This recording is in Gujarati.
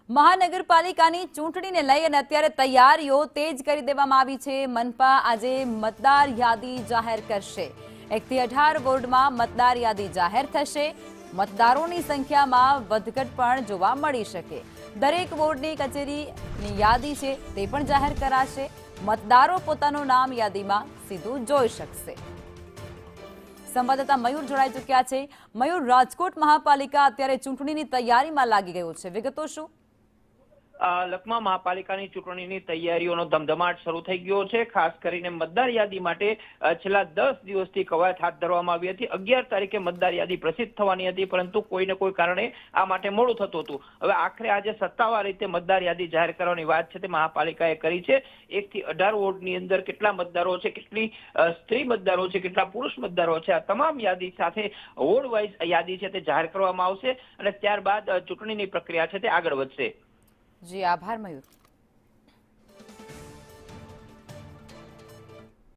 મહાનગરપાલિકાની ચૂંટણીને લઈ અને અત્યારે તૈયારીઓ તેજ કરી દેવામાં આવી છે। મનપા આજે મતદાર યાદી જાહેર કરશે। 1 થી 18 વોર્ડમાં મતદાર યાદી જાહેર થશે। મતદારોની સંખ્યામાં વધઘટ પણ જોવા મળી શકે। દરેક વોર્ડની કચેરીની યાદી છે તે પણ જાહેર કરાશે। મતદારો પોતાનું નામ યાદીમાં સીધું જોઈ શકશે। સંવાદદાતા મયુર જોડાઈ ચૂક્યા છે। મયુર, રાજકોટ મહાપાલિકા અત્યારે ચૂંટણીની તૈયારીમાં લાગી ગયું છે, વિગતો શું? લખમા મહાપાલિકાની ચૂંટણીની તૈયારીઓનો ધમધમાટ શરૂ થઈ ગયો છે। ખાસ કરીને મતદાર યાદી માટે છેલ્લા 10 દિવસથી કવાયત હાથ ધરવામાં આવી હતી। 11 તારીખે મતદાર યાદી પ્રસિદ્ધ થવાની હતી, પરંતુ કોઈને કોઈ કારણે આ માટે મોડું થતું હતું। હવે આખરે આજે સત્તાવાર રીતે મતદાર યાદી જાહેર કરવાની વાત છે તે મહાપાલિકાએ કરી છે। 1 થી 18 વોર્ડની અંદર કેટલા મતદારો છે, કેટલી સ્ત્રી મતદારો છે, કેટલા પુરુષ મતદારો છે, આ તમામ યાદી સાથે વોર્ડ વાઇઝ યાદી છે તે જાહેર કરવામાં આવશે અને ત્યારબાદ ચૂંટણીની પ્રક્રિયા છે તે આગળ વધશે। જી, આભાર મયુર।